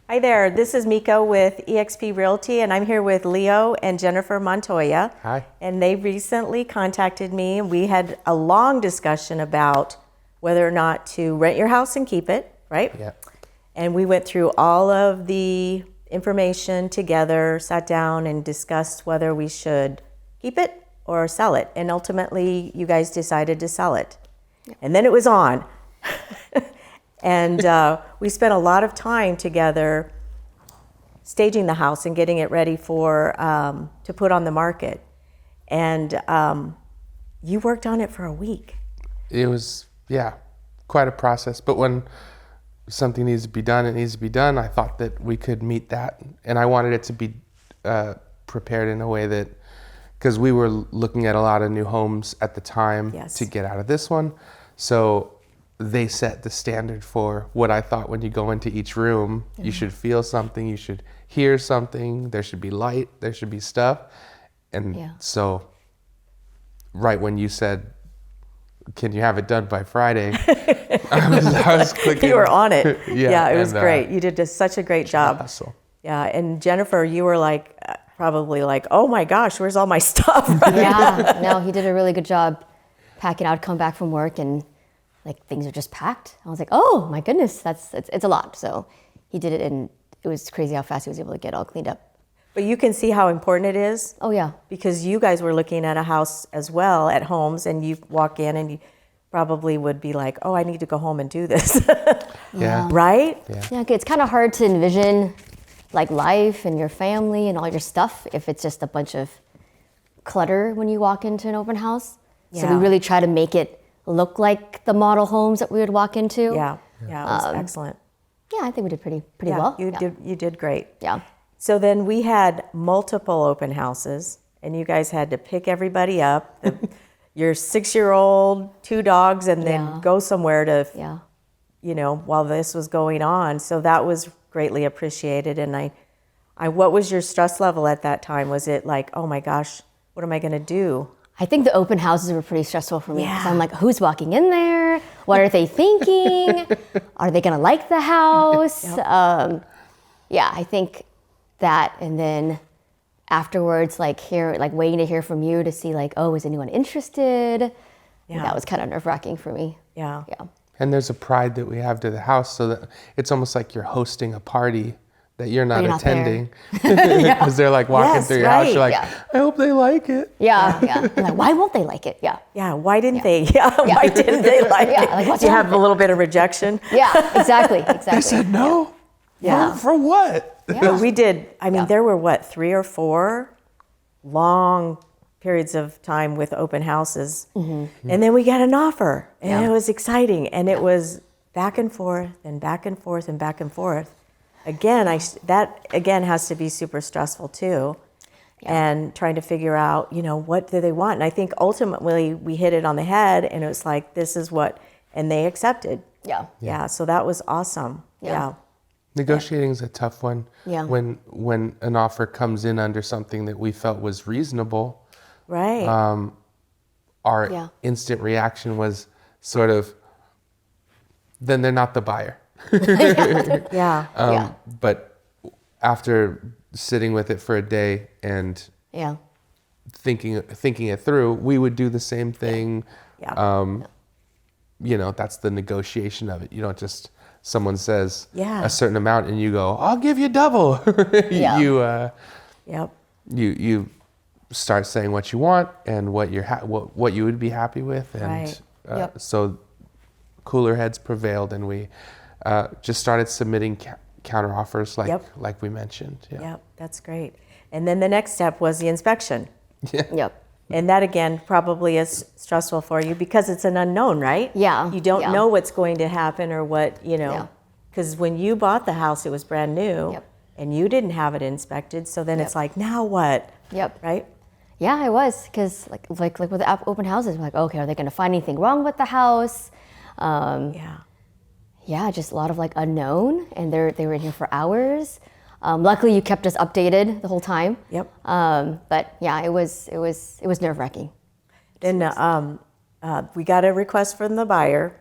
Hi there, this is Miko with eXp Realty, and I'm here with Leo and Jennifer Montoya. Hi. And they recently contacted me, and we had a long discussion about whether or not to rent your house and keep it, right? Yeah. And we went through all of the information together, sat down and discussed whether we should keep it or sell it. And ultimately, you guys decided to sell it. Yeah. And then it was on. And we spent a lot of time together staging the house and getting it ready for to put on the market. And you worked on it for a week. It was, quite a process. But when something needs to be done, it needs to be done. I thought that we could meet that. And I wanted it to be prepared in a way that, because we were looking at a lot of new homes at the time to get out of this one. So they set the standard for what I thought when you go into each room, you should feel something, you should hear something, there should be light, there should be stuff. And so right when you said, can you have it done by Friday? I was clicking. You were on it. It was and, great. You did such a great job. Hustle. Yeah, and Jennifer, you were like, probably like, oh my gosh, where's all my stuff? Yeah, no, he did a really good job packing out, come back from work, and like things are just packed. I was like, oh my goodness, it's a lot. So he did it, and it was crazy how fast he was able to get all cleaned up. But you can see how important it is. Oh yeah. Because you guys were looking at a house as well, at homes, and you walk in and you probably would be like, oh, I need to go home and do this. Yeah. Right? Yeah, it's kind of hard to envision like life and your family and all your stuff if it's just a bunch of clutter when you walk into an open house. So we really try to make it look like the model homes that we would walk into. Yeah, it was excellent. Yeah, I think we did pretty well. You did great. Yeah. So then we had multiple open houses, and you guys had to pick everybody up, your 6-year-old, 2 dogs, and then go somewhere to, while this was going on. So that was greatly appreciated. And I, what was your stress level at that time? Was it like, oh my gosh, what am I going to do? I think the open houses were pretty stressful for me because I'm like, who's walking in there? What are they thinking? Are they gonna like the house? I think that, and then afterwards, waiting to hear from you to see like, oh, is anyone interested? Yeah. That was kind of nerve-wracking for me. Yeah. And there's a pride that we have to the house, so that it's almost like you're hosting a party that you're not attending, because they're like walking through your house. You're like, I hope they like it. Yeah. Like, why won't they like it? Yeah. Why didn't they? Why didn't they like it? Like, you have a little bit of rejection. Yeah. Exactly. They said no. Yeah. For what? But we did. I mean, there were 3 or 4 long periods of time with open houses, and then we got an offer, and it was exciting, and it was back and forth and back and forth and back and forth. Again, that has to be super stressful too, and trying to figure out, what do they want? And I think ultimately we hit it on the head, and it was like, this is what, and they accepted. Yeah. So that was awesome. Yeah. Negotiating is a tough one. Yeah. When an offer comes in under something that we felt was reasonable, right? Our instant reaction was sort of, then they're not the buyer. But after sitting with it for a day and thinking it through, we would do the same thing. That's the negotiation of it. You don't just, someone says a certain amount and you go, I'll give you double. You start saying what you want and what what you would be happy with, and so cooler heads prevailed, and we just started submitting counter offers like we mentioned. Yep, that's great. And then the next step was the inspection. Yep. And that again probably is stressful for you because it's an unknown, right? Yeah. You don't know what's going to happen or what, because when you bought the house, it was brand new and you didn't have it inspected. So then it's like, now what? Yep. Right? Yeah, I was, because like with the open houses, we're like, okay, are they going to find anything wrong with the house? Just a lot of like unknown, and they were in here for hours. Luckily, you kept us updated the whole time. Yep. But yeah, it was nerve-wracking. Then we got a request from the buyer,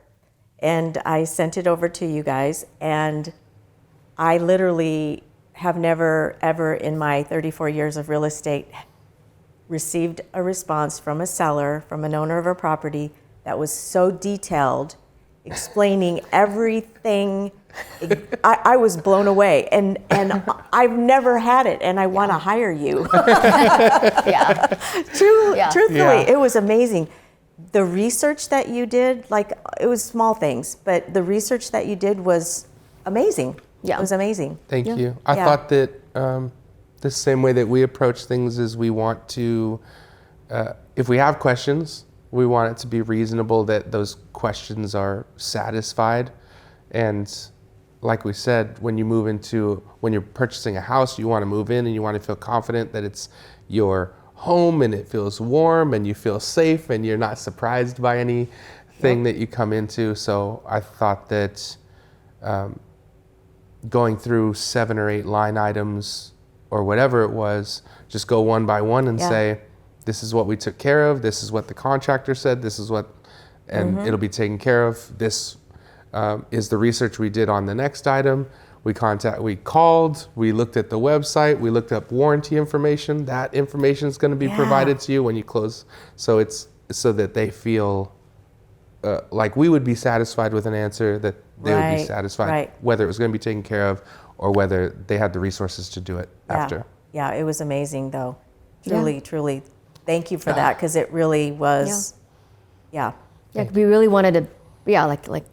and I sent it over to you guys, and I literally have never, ever in my 34 years of real estate received a response from a seller, from an owner of a property that was so detailed, explaining everything. I was blown away, and I've never had it, and I want to hire you. Yeah. Truthfully, it was amazing. The research that you did, like, it was small things, but the research that you did was amazing. Yeah. It was amazing. Thank you. I thought that the same way that we approach things is we want to, if we have questions, we want it to be reasonable that those questions are satisfied. And like we said, when you're purchasing a house, you want to move in and you want to feel confident that it's your home and it feels warm and you feel safe and you're not surprised by anything that you come into. So I thought that going through 7 or 8 line items or whatever it was, just go one by one and say, this is what we took care of, this is what the contractor said, this is what, and it'll be taken care of. This is the research we did on the next item. We called, we looked at the website, we looked up warranty information. That information is going to be provided to you when you close. So it's so that they feel like we would be satisfied with an answer, that they would be satisfied, whether it was going to be taken care of or whether they had the resources to do it after. Yeah, it was amazing though. Truly. Thank you for that, because it really was, Yeah, we really wanted to, like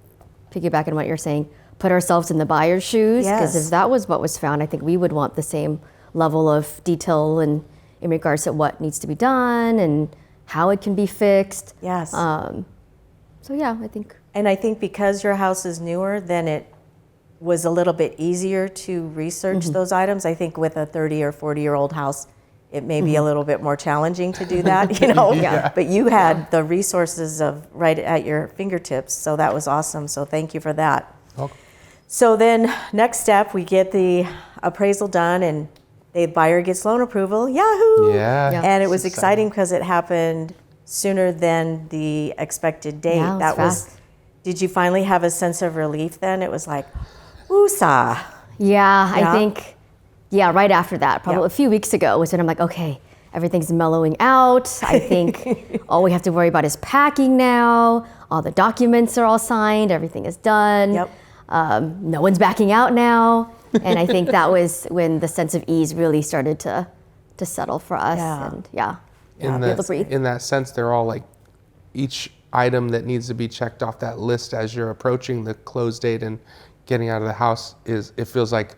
piggyback on what you're saying, put ourselves in the buyer's shoes, because if that was what was found, I think we would want the same level of detail in regards to what needs to be done and how it can be fixed. Yes. So yeah, I think. And I think because your house is newer, then it was a little bit easier to research those items. I think with a 30 or 40-year-old house, it may be a little bit more challenging to do that, you know. But you had the resources of right at your fingertips, so that was awesome. So thank you for that. Okay. So then next step, we get the appraisal done and the buyer gets loan approval. Yahoo! And it was exciting because it happened sooner than the expected date. Yeah, that was, did you finally have a sense of relief then? It was like, woosah. Yeah, I think, right after that, probably a few weeks ago, was when I'm like, okay, everything's mellowing out. I think all we have to worry about is packing now. All the documents are all signed. Everything is done. No one's backing out now. And I think that was when the sense of ease really started to settle for us. And in that sense, they're all like, each item that needs to be checked off that list as you're approaching the close date and getting out of the house it feels like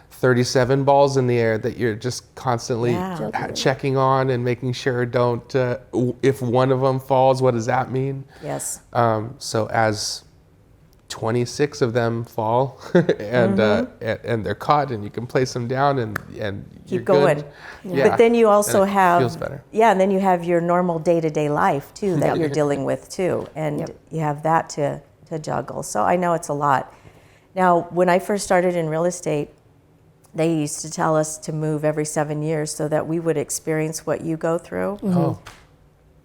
37 balls in the air that you're just constantly checking on and making sure don't, if one of them falls, what does that mean? Yes. So as 26 of them fall and they're caught and you can place them down and keep you're going. Good. But then you also have, feels better. and then you have your normal day-to-day life too that you're dealing with too, and you have that to juggle. So I know it's a lot. Now, when I first started in real estate, they used to tell us to move every 7 years so that we would experience what you go through.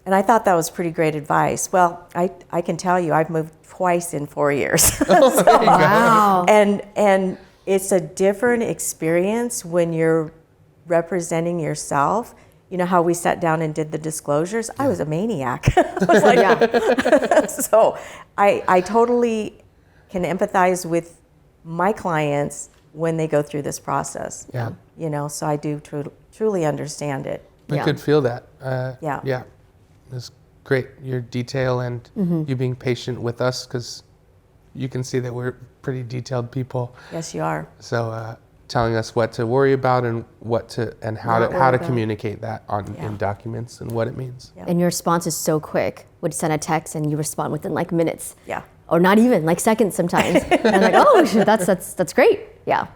And I thought that was pretty great advice. Well, I can tell you, I've moved twice in 4 years. Wow. And it's a different experience when you're representing yourself. You know how we sat down and did the disclosures? I was a maniac. I was like, so I totally can empathize with my clients when they go through this process. You know, so I do truly understand it. I could feel that. It's great, your detail and you being patient with us, because you can see that we're pretty detailed people. Yes, you are. So telling us what to worry about and how to communicate that in documents and what it means. And your response is so quick. Would send a text and you respond within like minutes. Or not even, like seconds sometimes. And I'm like, oh, that's great. I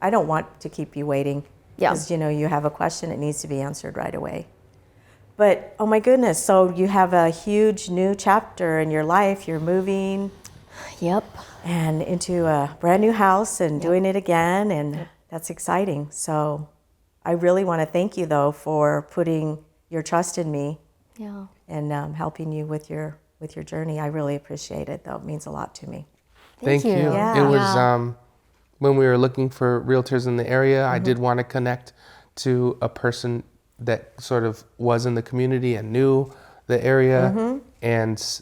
don't want to keep you waiting. Because, you know, you have a question, it needs to be answered right away. But, oh my goodness, so you have a huge new chapter in your life. You're moving. And into a brand new house and doing it again, and that's exciting. So I really want to thank you, though, for putting your trust in me and helping you with your journey. I really appreciate it, though. It means a lot to me. Thank you. It was when we were looking for realtors in the area, I did want to connect to a person that sort of was in the community and knew the area. And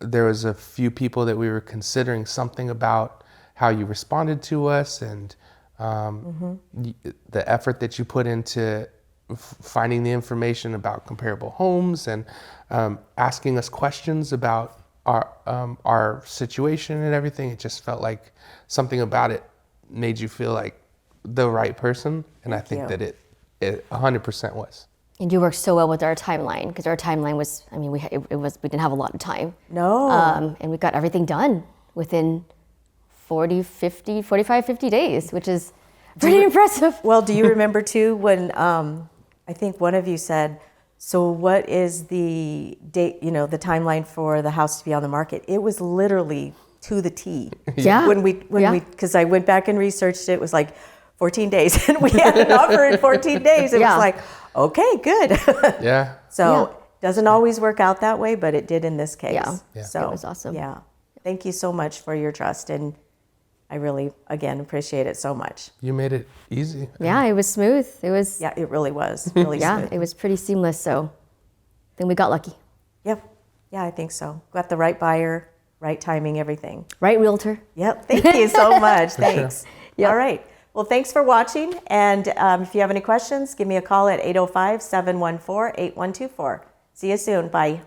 there was a few people that we were considering, something about how you responded to us and the effort that you put into finding the information about comparable homes and asking us questions about our situation and everything. It just felt like something about it made you feel like the right person, and I think that it 100% was. And you worked so well with our timeline, because our timeline was, I mean, we didn't have a lot of time. No. And we got everything done within 50 days, which is pretty impressive. Well, do you remember too when I think one of you said, so what is the date, the timeline for the house to be on the market? It was literally to the T. Yeah. Because I went back and researched it, it was like 14 days and we had an offer in 14 days. It was like, okay, good. Yeah. So doesn't always work out that way, but it did in this case. Yeah. So it was awesome. Yeah. Thank you so much for your trust. And I really, again, appreciate it so much. You made it easy. Yeah, it was smooth. Yeah, it really was. Really smooth. It was pretty seamless. So then we got lucky. Yep. Yeah, I think so. Got the right buyer, right timing, everything. Right realtor. Yep. Thank you so much. Thanks. Sure. Yep. All right. Well, thanks for watching. And if you have any questions, give me a call at 805-714-8124. See you soon. Bye.